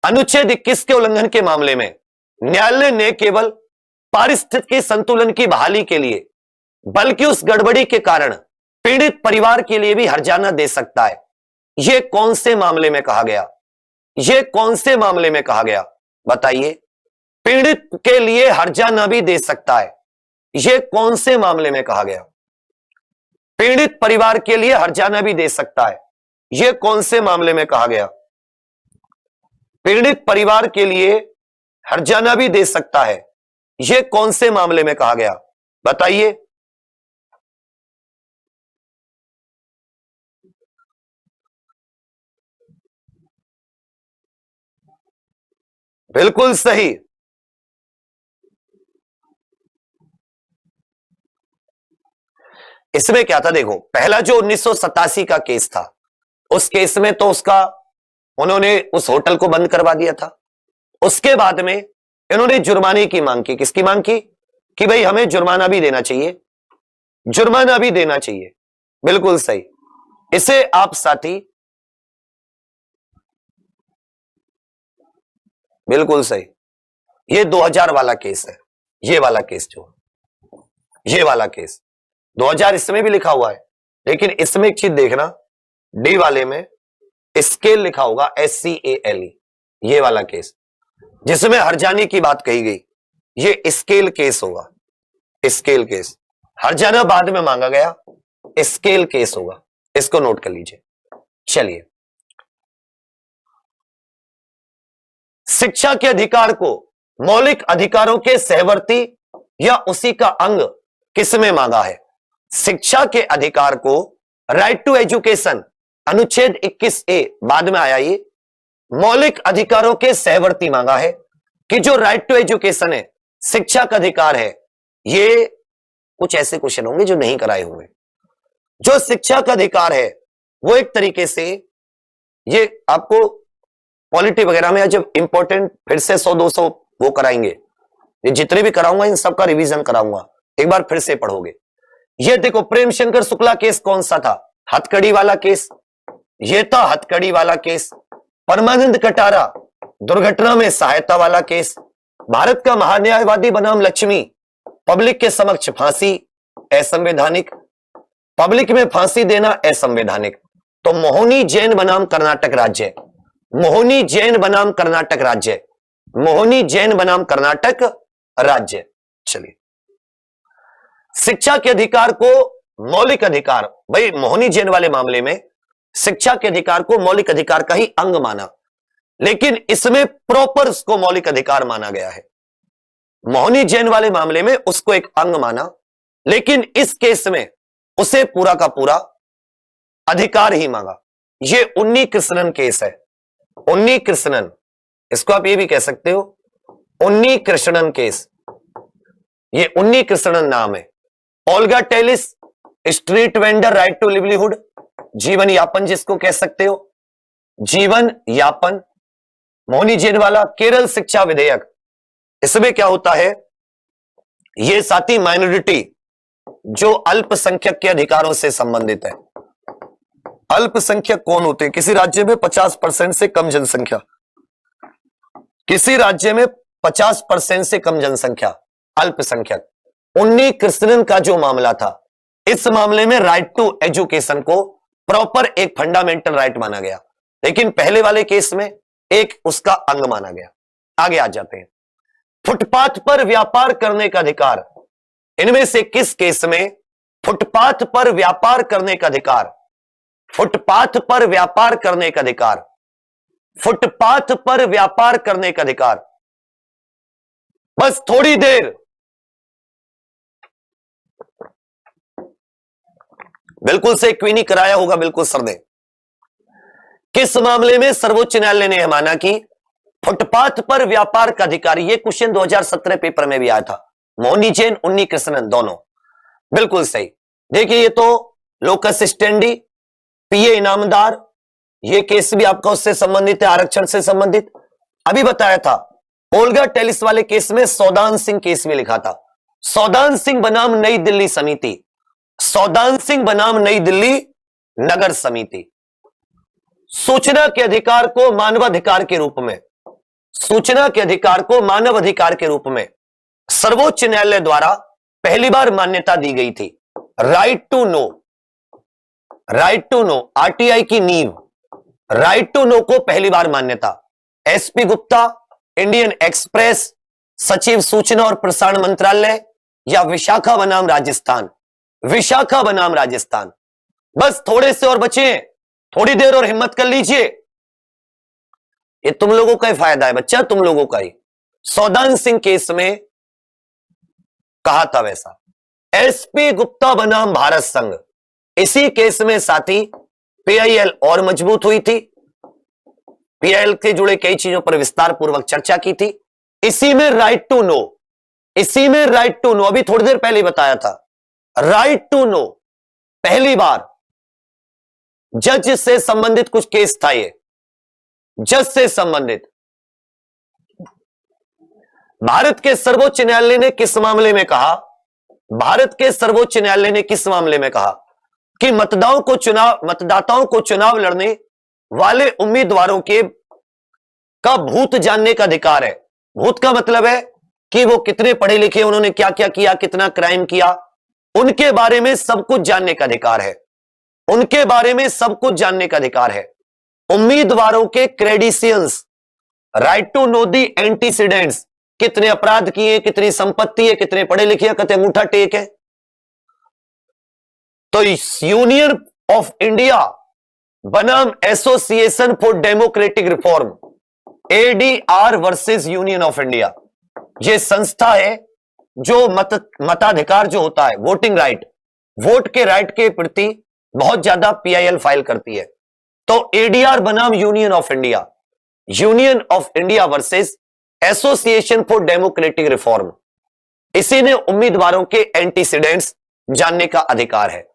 अनुच्छेद 21 के उल्लंघन के मामले में न्यायालय ने केवल पारिस्थितिकी संतुलन की बहाली के लिए बल्कि उस गड़बड़ी के कारण पीड़ित परिवार के लिए भी हर्जाना दे सकता है। यह कौन से मामले में कहा गया? यह कौन से मामले में कहा गया बताइए? पीड़ित के लिए हर्जाना भी दे सकता है, यह कौन से मामले में कहा गया? पीड़ित परिवार के लिए हर्जाना भी दे सकता है, यह कौन से मामले में कहा गया? पीड़ित परिवार के लिए हर्जाना भी दे सकता है, यह कौन से मामले में कहा गया बताइए? बिल्कुल सही। इसमें क्या था देखो, पहला जो 1987 का केस था, उस केस में तो उसका उन्होंने उस होटल को बंद करवा दिया था। उसके बाद में इन्होंने जुर्माने की मांग की। किसकी मांग की? कि भाई हमें जुर्माना भी देना चाहिए, जुर्माना भी देना चाहिए। बिल्कुल सही। इसे आप साथी बिल्कुल सही। ये 2000 वाला केस है, ये वाला केस जो ये वाला केस 2000 इसमें भी लिखा हुआ है, लेकिन इसमें एक चीज देखना, डी वाले में स्केल लिखा होगा, SCALE। ये वाला केस जिसमें हर्जाने की बात कही गई, ये स्केल केस होगा, स्केल केस। हर्जाना बाद में मांगा गया, स्केल केस होगा, इसको नोट कर लीजिए। चलिए, शिक्षा के अधिकार को मौलिक अधिकारों के सहवर्ती या उसी का अंग किसमें मांगा है? शिक्षा के अधिकार को राइट टू एजुकेशन अनुच्छेद 21A बाद में आया, ये मौलिक अधिकारों के सहवर्ती मांगा है कि जो राइट टू एजुकेशन है, शिक्षा का अधिकार है। ये कुछ ऐसे क्वेश्चन होंगे जो नहीं कराए होंगे। जो शिक्षा का अधिकार है वो एक तरीके से, ये आपको पॉलिटी वगैरह में जब इंपॉर्टेंट फिर से 100-200 वो कराएंगे, ये जितने भी कराऊंगा इन सबका रिवीजन कराऊंगा, एक बार फिर से पढ़ोगे। ये देखो, प्रेम शंकर शुक्ला केस कौन सा था? हथकड़ी वाला केस, ये था हथकड़ी वाला केस। परमानंद कटारा दुर्घटना में सहायता वाला केस। भारत का महान्यायवादी बनाम लक्ष्मी, पब्लिक के समक्ष फांसी असंवैधानिक, पब्लिक में फांसी देना असंवैधानिक। तो मोहनी जैन बनाम कर्नाटक राज्य, मोहनी जैन बनाम कर्नाटक राज्य, मोहनी जैन बनाम कर्नाटक राज्य। चलिए, शिक्षा के अधिकार को मौलिक अधिकार, भाई मोहनी जैन वाले मामले में शिक्षा के अधिकार को मौलिक अधिकार का ही अंग माना, लेकिन इसमें प्रॉपर उसको मौलिक अधिकार माना गया है। मोहनी जैन वाले मामले में उसको एक अंग माना, लेकिन इस केस में उसे पूरा का पूरा अधिकार ही मांगा। ये उन्नी कृष्णन केस है, उन्नी कृष्णन, इसको आप ये भी कह सकते हो उन्नी कृष्णन केस। ये उन्नी कृष्णन नाम है। Olga Tellis, street vendor right to livelihood, जीवन यापन जिसको कह सकते हो, जीवन यापन। मोहनी जैन वाला केरल शिक्षा विधेयक, इसमें क्या होता है, यह साथी माइनॉरिटी जो अल्पसंख्यक के अधिकारों से संबंधित है। अल्पसंख्यक कौन होते हैं? किसी राज्य में 50% से कम जनसंख्या, किसी राज्य में 50% से कम जनसंख्या, अल्पसंख्यक। उन्नी कृष्णन का जो मामला था, इस मामले में राइट टू एजुकेशन को प्रॉपर एक फंडामेंटल राइट माना गया, लेकिन पहले वाले केस में एक उसका अंग माना गया। आगे आ जाते हैं। फुटपाथ पर व्यापार करने का अधिकार, इनमें से किस केस में फुटपाथ पर व्यापार करने का अधिकार, फुटपाथ पर व्यापार करने का अधिकार, फुटपाथ पर व्यापार करने का अधिकार, बस थोड़ी देर, बिल्कुल से क्वीनी कराया होगा, बिल्कुल सर ने। किस मामले में सर्वोच्च न्यायालय ने यह माना कि फुटपाथ पर व्यापार का अधिकार? यह क्वेश्चन 2017 पेपर में भी आया था। मोहनी जैन, उन्नी कृष्णन दोनों, बिल्कुल सही। देखिए, ये तो लोकस स्टैंडी, पीए इनामदार, ये केस भी आपका उससे संबंधित है, आरक्षण से संबंधित। अभी बताया था ओल्गा टेलिस वाले केस में सौदान सिंह केस में लिखा था, सौदान सिंह बनाम नई दिल्ली समिति, सौदान सिंह बनाम नई दिल्ली नगर समिति। सूचना के अधिकार को मानवाधिकार के रूप में, सूचना के अधिकार को मानव अधिकार के रूप में सर्वोच्च न्यायालय द्वारा पहली बार मान्यता दी गई थी। Right to know, right to know, RTI की नींव, राइट टू नो को पहली बार मान्यता। एसपी गुप्ता, इंडियन एक्सप्रेस, सचिव सूचना और प्रसारण मंत्रालय या विशाखा बनाम राजस्थान? विशाखा बनाम राजस्थान। बस थोड़े से और बचे, थोड़ी देर और हिम्मत कर लीजिए। ये तुम लोगों का ही फायदा है बच्चा, तुम लोगों का ही। सौदान सिंह केस में कहा था वैसा। एसपी गुप्ता बनाम भारत संघ, इसी केस में साथी पीआईएल और मजबूत हुई थी। पीआईएल से जुड़े कई चीजों पर विस्तार पूर्वक चर्चा की थी। इसी में राइट टू नो, इसी में राइट टू नो, अभी थोड़ी देर पहले बताया था, राइट टू नो पहली बार जज से संबंधित कुछ केस था। ये जज से संबंधित भारत के सर्वोच्च न्यायालय ने किस मामले में कहा, भारत के सर्वोच्च न्यायालय ने किस मामले में कहा कि मतदाताओं को चुनाव लड़ने वाले उम्मीदवारों के का भूत जानने का अधिकार है। भूत का मतलब है कि वो कितने पढ़े लिखे, उन्होंने क्या क्या किया, कितना क्राइम किया, उनके बारे में सब कुछ जानने का अधिकार है। उनके बारे में सब कुछ जानने का अधिकार है। उम्मीदवारों के credentials, right to know the antecedents, कितने अपराध किए, कितनी संपत्ति है, कितने पढ़े लिखे, कितने अंगूठा टेक है। तो यूनियन ऑफ इंडिया बनाम association for democratic reform, ADR versus union of India, ये संस्था है जो मताधिकार जो होता है, वोटिंग राइट, वोट के राइट के प्रति बहुत ज्यादा पीआईएल फाइल करती है। तो एडीआर बनाम union of India, union of India versus association for democratic reform, इसी ने उम्मीदवारों के एंटीसीडेंट्स जानने का अधिकार है।